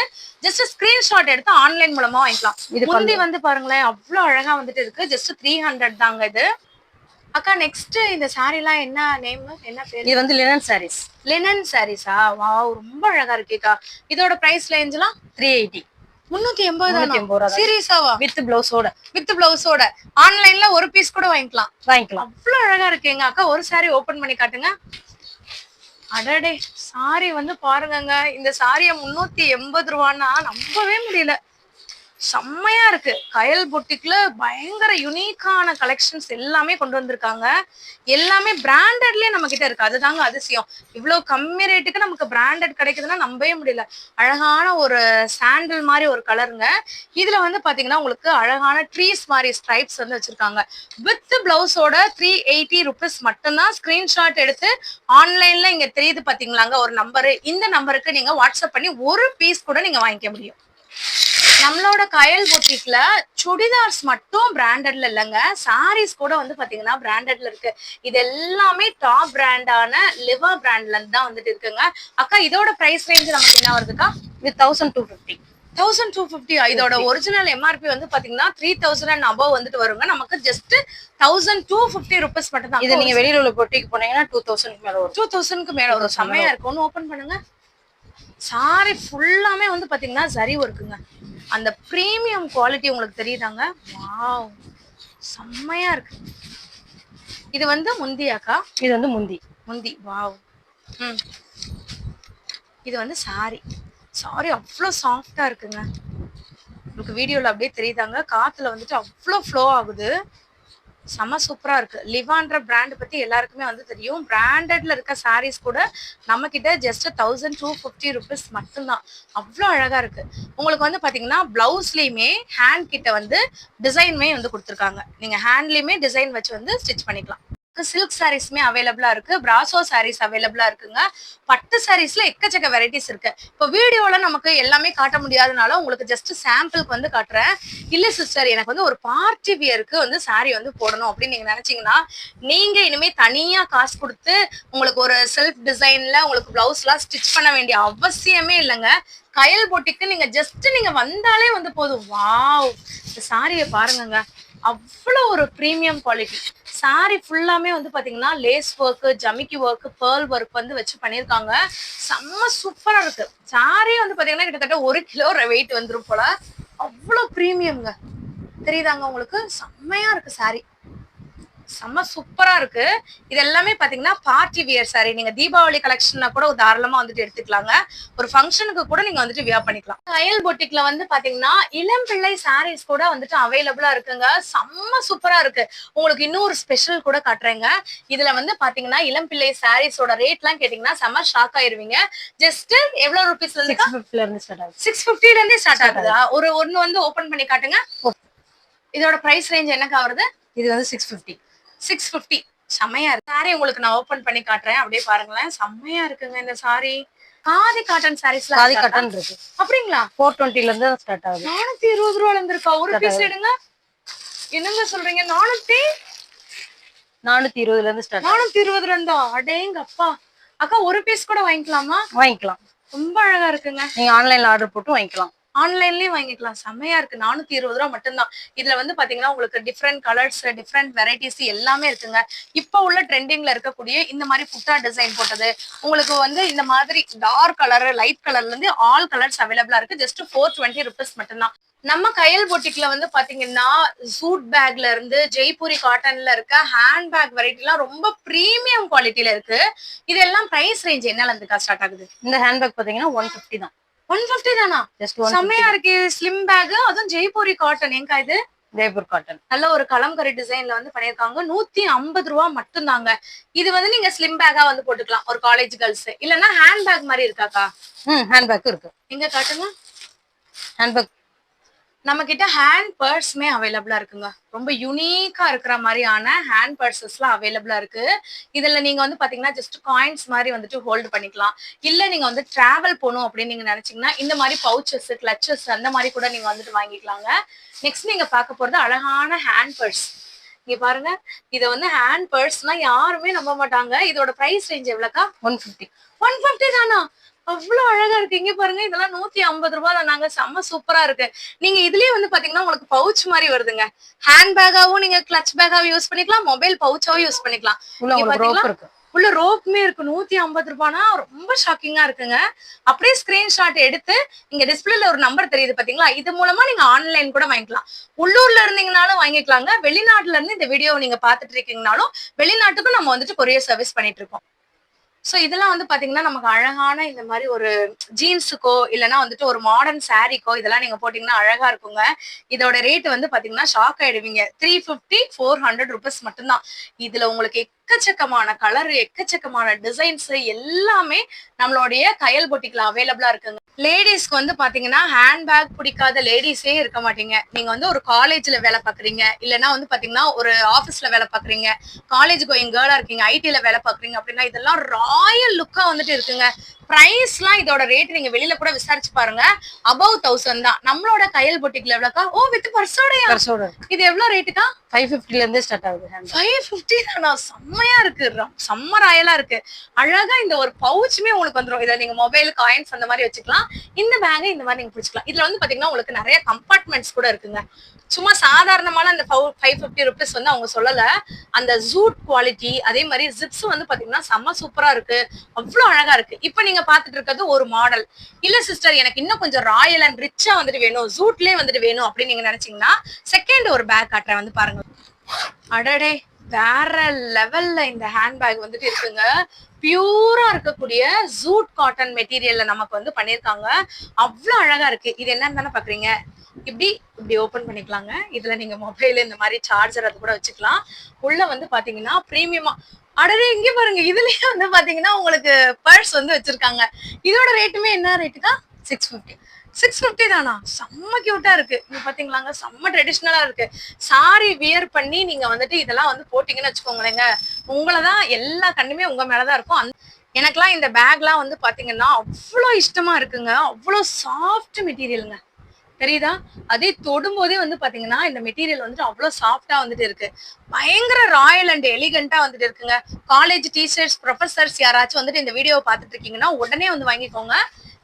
ஜஸ்ட் ஸ்கிரீன்ஷாட் எடுத்து ஆன்லைன் மூலமா வாங்கிக்கலாம். முந்தி வந்து பாருங்களேன் அவ்வளவு அழகா வந்துட்டு இருக்கு. ஜஸ்ட் 300 தாங்க இது. அக்கா நெக்ஸ்ட் இந்த சாரி எல்லாம் என்ன நேம், என்ன பேர்? இது வந்து லினன் சாரீஸ். லினன் சாரீஸா? வாவ், ரொம்ப அழகா இருக்கேக்கா. இதோட பிரைஸ் ரேஞ்ச்லாம் 380. 380. சீரியஸாவா? வித் பிளவுஸோட. வித் பிளவுஸோட. ஆன்லைன்ல ஒரு பீஸ் கூட வாங்கிக்கலாம். அவ்வளவு அழகா இருக்கேங்க. அக்கா ஒரு சாரி ஓபன் பண்ணி காட்டுங்க. அடடே சாரி வந்து பாருங்க, இந்த சாரியை 380 ரூபான்னா நம்பவே முடியல. செம்மையா இருக்கு. கயல் பொட்டிக்ல பயங்கர யுனிக்கான கலெக்ஷன்ஸ் எல்லாமே கொண்டு வந்திருக்காங்க. எல்லாமே பிராண்டட்லயே நம்ம கிட்ட இருக்கு. அதுதாங்க அதிசயம். இவ்வளவு கம்மி ரேட்டுக்கு நமக்கு பிராண்டட் கிடைக்குதுன்னா நம்பவே முடியல. அழகான ஒரு சாண்டில் மாதிரி ஒரு கலருங்க. இதுல வந்து பாத்தீங்கன்னா உங்களுக்கு அழகான ட்ரீஸ் மாதிரி ஸ்ட்ரைப்ஸ் வந்து வச்சிருக்காங்க. வித் பிளவுஸோட 380 rupees மட்டும்தான். ஸ்கிரீன்ஷாட் எடுத்து ஆன்லைன்ல இங்க தெரியுது பாத்தீங்களாங்க ஒரு நம்பரு. இந்த நம்பருக்கு நீங்க வாட்ஸ்அப் பண்ணி ஒரு பீஸ் கூட நீங்க வாங்கிக்க முடியும். நம்மளோட கயல் பொட்டிக்ல சுடிதார்ஸ் மட்டும் பிராண்டட்ல இல்லைங்க, சாரீஸ் கூட வந்து பாத்தீங்கன்னா பிராண்டட்ல இருக்கு. இது எல்லாமே டாப் பிராண்டான லிவா பிராண்ட்ல இருந்து தான் வந்துட்டு இருக்குங்க. அக்கா இதோட பிரைஸ் ரேஞ்ச் நமக்கு என்ன வருதுக்கா? இது 1250. 1250. இதோட ஒரிஜினல் எம்ஆர்பி வந்து பாத்தீங்கன்னா 3000 and above வந்துட்டு வருங்க. நமக்கு ஜஸ்ட் 1250 rupees மட்டும் தான். இது நீங்க வெளியில உள்ள பொட்டிக்கு போனீங்கன்னா 2000 மேல வரும். 2000 மேல வரும். செம்மையா இருக்கு. ஒன்னு ஓபன் பண்ணுங்க. சாரி ஃபுல்லாமே வந்து பாத்தீங்கன்னா ஜரி ஒர்க்குங்க. அந்த பிரீமியம் குவாலிட்டி உங்களுக்கு தெரியுதாங்க? வாவ், செம்மையா இருக்கு. இது வந்து முந்தியாக்கா? இது வந்து முந்தி. வாவ். இது வந்து சாரி. சாரி அவ்வளோ சாஃப்டா இருக்குங்க. உங்களுக்கு வீடியோல அப்படியே தெரியுதாங்க, காத்துல வந்துட்டு அவ்வளோ ஃப்ளோ ஆகுது. செம சூப்பரா இருக்கு. லிவான்ற பிராண்ட் பத்தி எல்லாருக்குமே வந்து தெரியும். பிராண்டட்ல இருக்க சாரீஸ் கூட நம்ம கிட்ட ஜஸ்ட் 1250 rupees மட்டும்தான். அவ்வளோ அழகா இருக்கு. உங்களுக்கு வந்து பாத்தீங்கன்னா பிளவுஸ்லயுமே ஹேண்ட் கிட்ட வந்து டிசைன்மே வந்து கொடுத்துருக்காங்க. நீங்க ஹேண்ட்லயுமே டிசைன் வச்சு வந்து ஸ்டிச் பண்ணிக்கலாம். சில்க் சாரீஸ்மே அவைலபிளா இருக்கு. பிராசோ சாரீஸ் அவைலபிளா இருக்குங்க. பட்டு சாரீஸ்ல எக்கச்சக்க வெரைட்டிஸ் இருக்கு. இப்போ வீடியோல நமக்கு எல்லாமே காட்ட முடியாதனால உங்களுக்கு ஜஸ்ட் சாம்பிளுக்கு வந்து காட்டுறேன். இல்ல சிஸ்டர் எனக்கு வந்து ஒரு பார்ட்டி வியருக்கு வந்து சாரி வந்து போடணும் அப்படின்னு நீங்க நினைச்சீங்கன்னா நீங்க இனிமே தனியா காசு கொடுத்து உங்களுக்கு ஒரு செல்ஃப் டிசைன்ல உங்களுக்கு பிளவுஸ் எல்லாம் ஸ்டிச் பண்ண வேண்டிய அவசியமே இல்லைங்க. கயல் பொட்டிக்கு நீங்க ஜஸ்ட் நீங்க வந்தாலே வந்து போதும். வாவ், இந்த சாரியை பாருங்க, அவ்வளோ ஒரு ப்ரீமியம் குவாலிட்டி. சாரி ஃபுல்லாமே வந்து பாத்தீங்கன்னா லேஸ் ஒர்க்கு, ஜமிக்கி ஒர்க்கு, பேர்ல் ஒர்க் வந்து வச்சு பண்ணியிருக்காங்க. செம்ம சூப்பரா இருக்கு. சாரி வந்து பாத்தீங்கன்னா கிட்டத்தட்ட 1 கிலோ வெயிட் வந்துரும் போல. அவ்வளோ ப்ரீமியம்ங்க. தெரியுதாங்க உங்களுக்கு? செம்மையா இருக்கு சாரி. செம்ம சூப்பரா இருக்கு. இது எல்லாமே பாத்தீங்கன்னா பார்ட்டி வியர் சாரி. நீங்க தீபாவளி கலெக்ஷன்னா கூட தாராளமா வந்துட்டு எடுத்துக்கலாங்க. ஒரு ஃபங்க்ஷனுக்கு கூட நீங்க வந்துட்டு வியர் பண்ணிக்கலாம். கயல் பொட்டிக்ல வந்து பாத்தீங்கன்னா இளம் பிள்ளை சாரீஸ் கூட வந்துட்டு அவைலபிளா இருக்குங்க. செம்ம சூப்பரா இருக்கு. உங்களுக்கு இன்னொரு ஸ்பெஷல் கூட காட்டுறேங்க. இதுல வந்து பாத்தீங்கன்னா இளம் பிள்ளை சாரீஸோட ரேட்லாம் கேட்டீங்கன்னா செம்ம ஷாக் ஆயிருவீங்க. ஜஸ்ட் எவ்வளவு ருபீஸ்ல இருந்து 650 ல இருந்து ஸ்டார்ட் ஆகுது. 650ல இருந்தே ஸ்டார்ட் ஆகுதா? ஒன்னு வந்து ஓபன் பண்ணி காட்டுங்க. இதோட பிரைஸ் ரேஞ்ச் என்னக்கா வருது? இது வந்து 650. 650. செம்மையா இருக்கு. சாரி உங்களுக்கு நான் ஓபன் பண்ணி காட்டுறேன். அப்படியே பாருங்களேன். செம்மையா இருக்குங்க இந்த சாரி. காதி காட்டன் சாரீஸ்ல காதி காட்டன் இருக்கு. அப்படிங்களா? 420 ல இருந்து ஸ்டார்ட் ஆகுது. 420 ரூபாயில இருந்து இருக்கா? ஒரு பீஸ் எடுங்க. என்னங்க சொல்றீங்க? 420 ல இருந்து ஸ்டார்ட். 420 இருந்தா அடேங்கப்பா. அக்கா ஒரு பீஸ் கூட வாங்கிக்கலாமா? வாங்கிக்கலாம். ரொம்ப அழகா இருக்குங்க. நீங்க ஆன்லைன்ல ஆர்டர் போட்டு வாங்கிக்கலாம். ஆன்லைன்லயும் வாங்கிக்கலாம். செம்மையா இருக்கு. 420 ரூபா மட்டும்தான். இதுல வந்து பாத்தீங்கன்னா உங்களுக்கு டிஃப்ரெண்ட் கலர்ஸ், டிஃப்ரெண்ட் வெரைட்டிஸ் எல்லாமே இருக்குங்க. இப்ப உள்ள ட்ரெண்டிங்ல இருக்கக்கூடிய இந்த மாதிரி புட்டா டிசைன் போட்டது, உங்களுக்கு வந்து இந்த மாதிரி டார்க் கலர், லைட் கலர்ல இருந்து ஆல் கலர்ஸ் அவைலபிளா இருக்கு. ஜஸ்ட் 420 ருபீஸ் மட்டும்தான். நம்ம கயல் பொட்டிக்ல வந்து பாத்தீங்கன்னா சூட் பேக்ல இருந்து ஜெய்ப்பூரி காட்டன்ல இருக்க ஹேண்ட் பேக் வெரைட்டி எல்லாம் ரொம்ப பிரீமியம் குவாலிட்டில இருக்கு. இதெல்லாம் பிரைஸ் ரேஞ்ச் என்னல இருந்து ஸ்டார்ட் ஆகுது? இந்த ஹேண்ட் பேக் பாத்தீங்கன்னா 150 தான். 150 தானா? ஜஸ்ட் செம்மையா இருக்கு. ஸ்லிம் பேக், அதுவும் ஜெய்ப்பூரி காட்டன். எங்க இது? ஜெய்ப்பூர் காட்டன். நல்ல ஒரு கலம்கரி டிசைன்ல வந்து பண்ணிருக்காங்க. 150 ரூபா மட்டும்தாங்க. இது வந்து நீங்க ஸ்லிம் பேக்கா வந்து போட்டுக்கலாம் ஒரு காலேஜ் கேர்ள்ஸ். இல்லன்னா ஹேண்ட் பேக் மாதிரி இருக்காக்கா? ஹேண்ட் பேக் இருக்கு. எங்க காட்டுங்க. ஹேண்ட் பேக் நம்ம கிட்ட ஹேண்ட் பர்ஸ்மே அவைலபிளா இருக்குங்க. ரொம்ப யூனிக்கா இருக்கிற மாதிரியான ஹேண்ட் பர்சஸ் எல்லாம் அவைலபிளா இருக்கு. இதுல நீங்க வந்து பாத்தீங்கன்னா ஜஸ்ட் காயின்ஸ் மாதிரி வந்துட்டு ஹோல்டு பண்ணிக்கலாம். இல்ல நீங்க வந்து டிராவல் போகணும் அப்படின்னு நீங்க நினைச்சீங்கன்னா இந்த மாதிரி பவுச்சஸ், கிளச்சஸ் அந்த மாதிரி கூட நீங்க வந்துட்டு வாங்கிக்கலாங்க. நெக்ஸ்ட் நீங்க பார்க்க போறது அழகான ஹேண்ட் பர்ஸ். இங்க பாருங்க. இத வந்து ஹேண்ட் பர்ஸ்னா யாருமே நம்ப மாட்டாங்க. இதோட பிரைஸ் ரேஞ்ச் எவ்வளவுக்கா? 150. 150 தானா? அவ்வளவு அழகா இருக்கு. இங்க பாருங்க. இதெல்லாம் 150 ரூபாய் தானாங்க. செம்ம சூப்பரா இருக்கு. நீங்க இதுலயே வந்து பாத்தீங்கன்னா உங்களுக்கு பவுச் மாதிரி வருதுங்க. ஹேண்ட் பேக்காவும் நீங்க கிளட்ச் பேக்காவும் யூஸ் பண்ணிக்கலாம். மொபைல் பவுச்சாவும் யூஸ் பண்ணிக்கலாம். உள்ள ரோப்புமே இருக்கு. 150 ரூபானா ரொம்ப ஷாக்கிங்கா இருக்குங்க. அப்படியே ஸ்கிரீன்ஷாட் எடுத்து இங்க டிஸ்பிளேல ஒரு நம்பர் தெரியுது பாத்தீங்களா? இது மூலமா நீங்க ஆன்லைன் கூட வாங்கிக்கலாம். உள்ளூர்ல இருந்தீங்கனாலும் வாங்கிக்கலாங்க. வெளிநாட்டுல இருந்து இந்த வீடியோ நீங்க பாத்துட்டு இருக்கீங்கனாலும் வெளிநாட்டுக்கும் நம்ம வந்துட்டு கொரியர் சர்வீஸ் பண்ணிட்டு இருக்கோம். சோ இதெல்லாம் வந்து பாத்தீங்கன்னா நமக்கு அழகான இந்த மாதிரி ஒரு ஜீன்ஸுக்கோ இல்லைன்னா வந்துட்டு ஒரு மாடர்ன் சாரீக்கோ இதெல்லாம் நீங்க போட்டீங்கன்னா அழகா இருக்குங்க. இதோட ரேட் வந்து பாத்தீங்கன்னா ஷாக் ஆயிடுவீங்க. 350, 400 ருபீஸ் மட்டும்தான். இதுல உங்களுக்கு எக்கச்சக்கமான கலர், எக்கச்சக்கமான டிசைன்ஸ் எல்லாமே நம்மளுடைய கயல் பொட்டிக்ல அவைலபிளா இருக்குங்க. லேடிஸ்க்கு வந்து பாத்தீங்கன்னா ஹேண்ட் பேக் பிடிக்காத லேடிஸே இருக்க மாட்டீங்க. நீங்க வந்து ஒரு காலேஜ்ல வேலை பாக்குறீங்க, இல்லைன்னா வந்து பாத்தீங்கன்னா ஒரு ஆபீஸ்ல வேலை பாக்குறீங்க, காலேஜ் கோயிங் கேர்ளா இருக்கீங்க, ஐடில வேலை பாக்குறீங்க அப்படின்னா இதெல்லாம் ராயல் லுக்கா வந்துட்டு இருக்குங்க. பிரைஸ்லாம் இதோட ரேட் நீங்க வெளியில கூட விசாரிச்சு பாருங்க. above 1000 தான். நம்மளோட கயல் பொட்டிக்ல எவ்வளவுக்கா? ஓ வித் பர்ஸோடயா? இது எவ்வளவு ரேட்டுக்கா? 550 ல இருந்தே ஸ்டார்ட் ஆகுது. 550 தானா? செம்மையா இருக்கு. செம்ம ராயலா இருக்கு. அழகா இந்த ஒரு பவுச்சுமே உங்களுக்கு வந்துரும். இதை நீங்க மொபைல், காயின்ஸ் அந்த மாதிரி வச்சுக்கலாம். இந்த பேக் இந்த மாதிரி நீங்க பிடிச்சிக்கலாம். இதுல வந்து பாத்தீங்கன்னா உங்களுக்கு நிறைய கம்பார்ட்மெண்ட்ஸ் கூட இருக்குங்க. சும்மா சாதாரணமான அந்த 550 ருபீஸ் வந்து அவங்க சொல்லல. அந்த ஜூட் குவாலிட்டி, அதே மாதிரி ஜிப்ஸ் வந்து பாத்தீங்கன்னா செம்ம சூப்பரா இருக்கு. அவ்வளவு அழகா இருக்கு. இப்ப நீங்க பாத்துட்டு இருக்கிறது ஒரு மாடல். இல்ல சிஸ்டர் எனக்கு இன்னும் கொஞ்சம் ராயல் அண்ட் ரிச்சா வந்துட்டு வேணும், ஜூட்லயே வந்துட்டு வேணும் அப்படின்னு நீங்க நினைச்சீங்கன்னா செகண்ட் ஒரு பேக் காட்டுறேன் வந்து பாருங்க. அடடே வேற லெவல்ல இந்த ஹேண்ட் பேக் வந்துட்டு இருக்குங்க. பியூரா இருக்கக்கூடிய ஜூட் காட்டன் மெட்டீரியல்ல நமக்கு வந்து பண்ணிருக்காங்க. அவ்வளவு அழகா இருக்கு. இது என்னன்னு தானே பாக்குறீங்க? இப்படி இப்படி ஓபன் பண்ணிக்கலாங்க. இதுல நீங்க மொபைல் இந்த மாதிரி சார்ஜர் அது கூட வச்சுக்கலாம். உள்ள வந்து பாத்தீங்கன்னா பிரீமியமா அடடே இங்க பாருங்க. இதுலயே வந்து பாத்தீங்கன்னா உங்களுக்கு பர்ஸ் வந்து வச்சிருக்காங்க. இதோட ரேட்டுமே என்ன ரேட்டுக்கா? 650. 650 தானா? செம்ம கியூட்டா இருக்கு. நீங்க பாத்தீங்களாங்க, செம்ம ட்ரெடிஷ்னலா இருக்கு. சாரி வியர் பண்ணி நீங்க வந்துட்டு இதெல்லாம் வந்து போட்டீங்கன்னு வச்சுக்கோங்களேங்க, உங்களதான் எல்லா கண்ணுமே உங்க மேலதான் இருக்கும். எனக்கெல்லாம் இந்த பேக்லாம் வந்து பாத்தீங்கன்னா அவ்வளோ இஷ்டமா இருக்குங்க. அவ்வளோ சாஃப்ட் மெட்டீரியலுங்க. தெரியுதா? அதே தொடும் போதே வந்து பாத்தீங்கன்னா இந்த மெட்டீரியல் வந்துட்டு அவ்வளவு சாஃப்டா வந்துட்டு இருக்கு. பயங்கர ராயல் அண்ட் எலிகண்டா வந்துட்டு இருக்குங்க. காலேஜ் டீச்சர்ஸ், ப்ரொஃபசர்ஸ் யாராச்சும் வந்துட்டு இந்த வீடியோவை பார்த்துட்டு இருக்கீங்கன்னா உடனே வந்து வாங்கிக்கோங்க.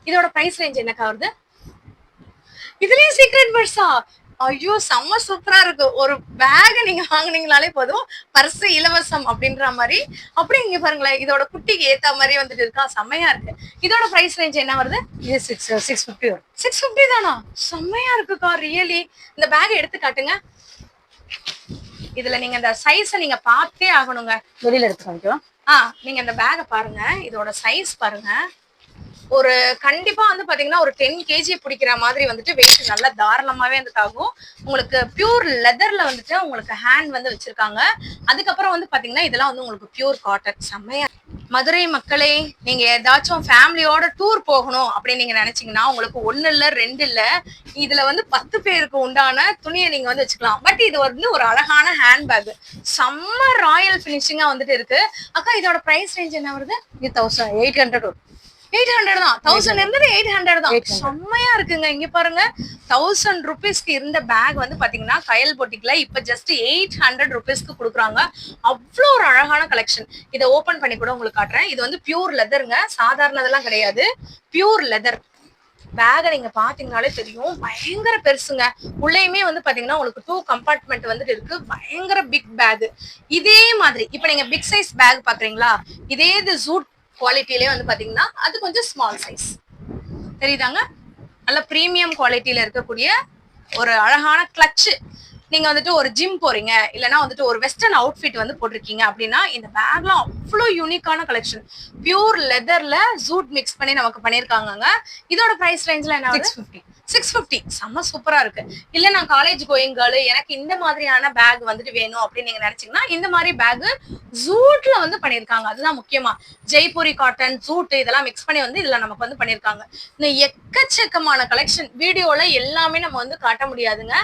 இதோட பிரைஸ் ரேஞ்ச் என்னக்கா வருது? இதுலயும் சீக்ரெட் பர்ஸா? ஐயோ செம்ம சூப்பரா இருக்கு. ஒரு பேக் நீங்க வாங்குனீங்களாலே போதும், பர்ஸ் இலவசம் அப்படின்ற மாதிரி. அப்படியே இங்க பாருங்களேன், இதோட குட்டிக்கு ஏத்த மாதிரி வந்துட்டு இருக்கா, செம்மையா இருக்கு. இதோட பிரைஸ் ரேஞ்ச் என்ன வருது? இது 650 வரும். 650 தானா? செம்மையா இருக்குக்கா ரியலி. இந்த பேக் எடுத்து காட்டுங்க. இதுல நீங்க இந்த சைஸ நீங்க பார்த்தே ஆகணுங்க. வெளியில எடுத்து காமிக்கலாம். நீங்க இந்த பேக பாருங்க, இதோட சைஸ் பாருங்க. ஒரு கண்டிப்பா வந்து பாத்தீங்கன்னா ஒரு 10 kg பிடிக்கிற மாதிரி வந்துட்டு வெயிட் நல்லா தாராளமாவே வந்துட்டு ஆகும். உங்களுக்கு பியூர் லெதர்ல வந்துட்டு உங்களுக்கு ஹேண்ட் வந்து வச்சிருக்காங்க. அதுக்கப்புறம் வந்து பாத்தீங்கன்னா இதெல்லாம் வந்து உங்களுக்கு பியூர் காட்டன். செம்மையா. மதுரை மக்களே, நீங்க ஏதாச்சும் ஃபேமிலியோட டூர் போகணும் அப்படின்னு நீங்க நினைச்சீங்கன்னா உங்களுக்கு 1 இல்ல 2 இல்ல, இதுல வந்து 10 பேருக்கு உண்டான துணியை நீங்க வந்து வச்சுக்கலாம். பட் இது வந்து ஒரு அழகான ஹேண்ட் பேக், செம்ம ராயல் பினிஷிங்கா வந்துட்டு இருக்கு. அக்கா இதோட பிரைஸ் ரேஞ்ச் என்ன வருது? இது 1800 வரும். 800 தான். 1000 இருந்தது 800 தான். செம்மையா இருக்குங்க. இங்க பாருங்க, 1000 rupeesக்கு இருந்த பேக் வந்து பாத்தீங்கன்னா கயல் பொட்டிக்ல இப்ப ஜஸ்ட் 800 rupeesக்கு கொடுக்குறாங்க. அவ்வளோ ஒரு அழகான கலெக்ஷன். இதை ஓபன் பண்ணி கூட உங்களுக்கு காட்டுறேன். இது வந்து பியூர் லெதருங்க, சாதாரணதெல்லாம் கிடையாது, பியூர் லெதர். பேக நீங்க பாத்தீங்கன்னாலே தெரியும், பயங்கர பெருசுங்க. உள்ளேயுமே வந்து பாத்தீங்கன்னா உங்களுக்கு 2 கம்பார்ட்மெண்ட் வந்துட்டு இருக்கு. பயங்கர பிக் பேக். இதே மாதிரி இப்ப நீங்க பிக் சைஸ் பேக் பாக்குறீங்களா, இதே இது ஜூட் குவாலிட்டிலே வந்து பாத்தீங்கன்னா அது கொஞ்சம் ஸ்மால் சைஸ் தெரியுதாங்க. நல்ல பிரீமியம் குவாலிட்டியில இருக்கக்கூடிய ஒரு அழகான கிளட்ச். நீங்க வந்துட்டு ஒரு ஜிம் போறீங்க, இல்லைன்னா வந்துட்டு ஒரு வெஸ்டர்ன் அவுட்ஃபிட் வந்து போட்டிருக்கீங்க அப்படின்னா இந்த பேக்லாம் அவ்வளோ யூனிக்கான கலெக்ஷன். பியூர் லெதர்ல ஜூட் மிக்ஸ் பண்ணி நமக்கு பண்ணிருக்காங்க. இதோட பிரைஸ் ரேஞ்ச்ல என்ன? 650. செம்ம சூப்பரா இருக்கு. இல்ல நான் காலேஜ் கோயிங் கேர்ள், எனக்கு இந்த மாதிரியான பேக் வந்துட்டு வேணும் அப்படின்னு நீங்க நினைச்சீங்கன்னா இந்த மாதிரி பேக் ஜூட்ல வந்து பண்ணிருக்காங்க. அதுதான் முக்கியமா, ஜெய்ப்பூரி காட்டன் ஜூட் இதெல்லாம் மிக்ஸ் பண்ணி வந்து இதுல நமக்கு வந்து பண்ணிருக்காங்க. இந்த எக்கச்சக்கமான கலெக்ஷன் வீடியோல எல்லாமே நம்ம வந்து காட்ட முடியாதுங்க.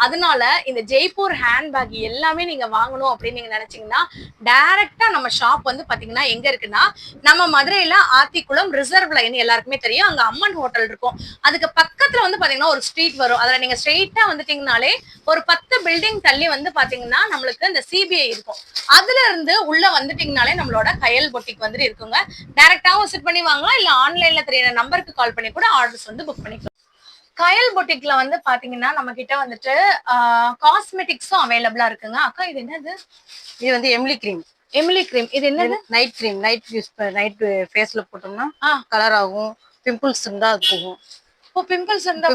அதனால இந்த ஜெய்ப்பூர் ஹேண்ட் பேக் எல்லாமே நீங்க வாங்கணும் அப்படின்னு நீங்க நினைச்சீங்கன்னா டைரக்டா நம்ம ஷாப் வந்து பாத்தீங்கன்னா எங்க இருக்குன்னா, நம்ம மதுரையில ஆத்திக்குளம் ரிசர்வ் லைன் எல்லாருக்குமே தெரியும், அங்க அம்மன் ஹோட்டல் இருக்கும். அதுக்கு பக்கத்துல வந்து பாத்தீங்கன்னா ஒரு ஸ்ட்ரீட் வரும். அதுல நீங்க ஸ்ட்ரெயிட்டா வந்துட்டீங்கனாலே ஒரு 10 பில்டிங் தள்ளி வந்து பாத்தீங்கன்னா நம்மளுக்கு இந்த சிபிஐ இருக்கும். அதுல இருந்து உள்ள வந்துட்டீங்கனாலே நம்மளோட கயல் பொட்டிக் வந்துட்டு இருக்குங்க. டைரக்டாவும் விசிட் பண்ணி வாங்கலாம், இல்ல ஆன்லைன்ல தெரியற நம்பருக்கு கால் பண்ணி கூட ஆர்டர்ஸ் வந்து புக் பண்ணிக்கலாம். கயல் பொட்டிக்ல வந்து பாத்தீங்கன்னா நம்ம கிட்ட வந்துட்டு காஸ்மெட்டிக்ஸும் அவைலபிளா இருக்குங்க. அக்கா இது என்னது? இது வந்து எம்லி கிரீம். Emily cream. இது என்னது? Night cream. நைட் ஃபேஸ்ல போட்டோம்னா கலர் ஆகும். பிம்பிள்ஸ் இருந்தா அது போகும். பிம்பிள்ஸ் இருந்தா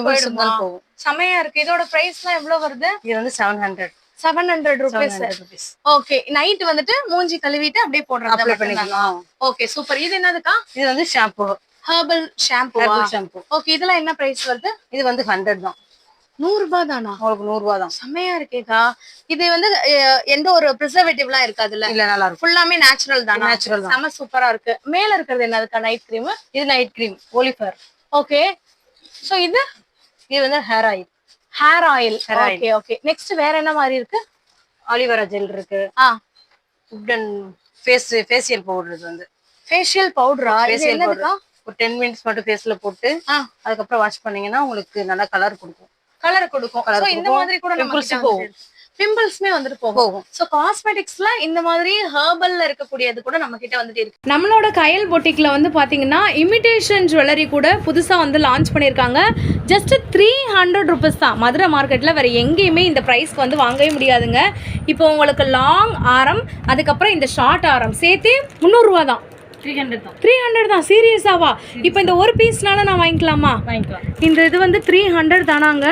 போகும். செமையா இருக்கு. இதோட பிரைஸ்லாம் எவ்வளவு வருது? இது வந்து 700 rupees. ஓகே, நைட் வந்துட்டு மூஞ்சி கழுவிட்டு அப்படியே போடுறது அப்ளை பண்ணிக்கலாம். Okay super. இது என்னதுக்கா? இது வந்து ஷாம்பு, ஹெர்பல் ஷாம்பு. ஓகே, இதெல்லாம் என்ன பிரைஸ் வருது? இது வந்து 100 தான். 100 ரூபாய் தானா? உங்களுக்கு 100 ரூபாய் தான். செமையா இருக்கேக்கா. இது வந்து எந்த ஒரு ப்ரிசர்வேட்டிவ்லாம் இருக்காதுல்ல? இல்ல, நல்லா இருக்கும். ஃபுல்லாமே நேச்சுரல் தானா? நேச்சுரல் தான். செம சூப்பரா இருக்கு. மேல இருக்கிறது என்னதுக்கா? Night cream. இது நைட் கிரீம் ஓலிஃபர். ஓகே, சோ இது வந்து hair oil. Hair oil. Okay okay. Next வேற என்ன மாதிரி இருக்கு? ஆலிவேரா ஜெல் இருக்கு. உட்டன் ஃபேஷியல் பவுடர். வந்து ஃபேஷியல் பவுடரா? இது என்னதுக்கா? ஒரு 10 மினிட்ஸ் மட்டும் ஃபேஸ்ல போட்டு அதுக்கப்புறம் வாஷ் பண்ணீங்கன்னா உங்களுக்கு நல்லா கலர் கொடுக்கும். சோ இந்த மாதிரி கூட நம்ம பிம்பிள்ஸ்மே வந்துட்டு போகும். சோ காஸ்மெட்டிக்ஸ்ல இந்த மாதிரி ஹெர்பல்ல இருக்கக்கூடியது கூட நம்ம கிட்ட வந்துட்டு இருக்கு. நம்மளோட கயல் பொட்டிக்ல வந்து பாத்தீங்கன்னா இமிடேஷன் ஜுவல்லரி கூட புதுசா வந்து லான்ச் பண்ணிருக்காங்க. ஜஸ்ட் 300 rupees தான். மதுரை மார்க்கெட்ல வேற எங்கேயுமே இந்த பிரைஸ்க்கு வந்து வாங்கவே முடியாதுங்க. இப்போ உங்களுக்கு லாங் ஆரம், அதுக்கப்புறம் இந்த ஷார்ட் ஆரம் சேர்த்து 300 ரூபா தான். 300 தான். சீரியஸாவா? இப்போ இந்த ஒரு பீஸ்னால நான் வாங்கிக்கலாமா? இந்த இது வந்து 300 தானாங்க.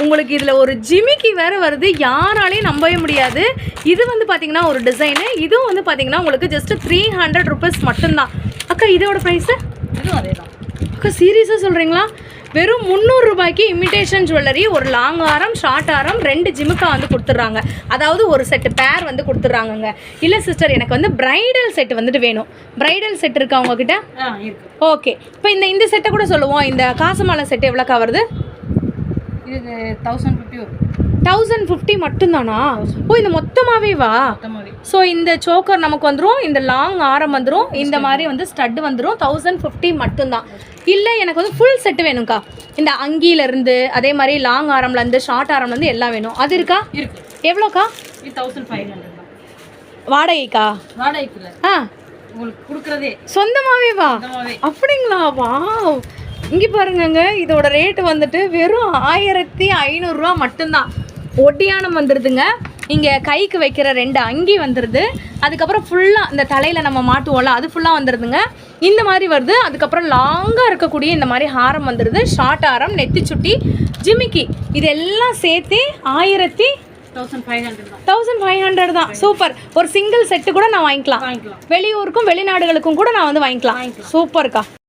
உங்களுக்கு இதில் ஒரு ஜிமிக்கி வேறு வருது, யாராலையும் நம்பவே முடியாது. இது வந்து பார்த்தீங்கன்னா ஒரு டிசைனு, இதுவும் வந்து பார்த்தீங்கன்னா உங்களுக்கு ஜஸ்ட் 300 rupees மட்டும்தான். அக்கா இதோட ப்ரைஸு? இதுவும் அதே தான். அக்கா சீரியஸாக சொல்கிறீங்களா? வெறும் 300 ரூபாய்க்கு இமிடேஷன் ஜுவல்லரி, ஒரு லாங் ஆரம், ஷார்ட் ஆரம், 2 ஜிமுக்கா வந்து கொடுத்துட்றாங்க. அதாவது ஒரு செட்டு பேர் வந்து கொடுத்துட்றாங்கங்க. இல்லை சிஸ்டர், எனக்கு வந்து பிரைடல் செட் வந்துட்டு வேணும். பிரைடல் செட் இருக்கா உங்ககிட்ட? ஓகே, இப்போ இந்த செட்டை கூட சொல்லுவோம். இந்த காசு மாலை செட்டு எவ்வளோக்கா வருது? இது 1050 வரும். 1050 மட்டும்தானா? ஓ, இந்த மொத்தமாகவே வா? ஸோ இந்த சோக்கர் நமக்கு வந்துடும், இந்த லாங் ஆரம் வந்துடும், இந்த மாதிரி வந்து ஸ்டட் வந்துடும். 1050 மட்டும்தான். இல்லை எனக்கு வந்து ஃபுல் செட்டு வேணும்க்கா. இந்த அங்கியிலேருந்து அதே மாதிரி லாங் ஆரம்லேருந்து ஷார்ட் ஆரம்லேருந்து எல்லாம் வேணும். அது இருக்கா? இருக்கு. எவ்வளோக்கா? 1500 தான். வாடகைக்கா? வாடகைக்கு இல்லை, உங்களுக்கு கொடுக்குறதே சொந்தமாகவே வா? அப்படிங்களா? வா, இங்கே பாருங்கங்க, இதோட ரேட்டு வந்துட்டு வெறும் 1500 ரூபா மட்டும்தான். ஒட்டியானம் வந்துடுதுங்க. இங்கே கைக்கு வைக்கிற 2 அங்கி வந்துடுது. அதுக்கப்புறம் ஃபுல்லாக இந்த தலையில் நம்ம மாட்டுவோம்ல அது ஃபுல்லாக வந்துடுதுங்க. இந்த மாதிரி வருது. அதுக்கப்புறம் லாங்காக இருக்கக்கூடிய இந்த மாதிரி ஹாரம் வந்துடுது. ஷார்ட் ஹாரம், நெத்தி சுட்டி, ஜிமிக்கி, இதெல்லாம் சேர்த்து 1500 தான். சூப்பர். ஒரு சிங்கிள் செட்டு கூட நான் வாங்கிக்கலாம். வெளியூருக்கும் வெளிநாடுகளுக்கும் கூட நான் வந்து வாங்கிக்கலாம். சூப்பர்க்கா.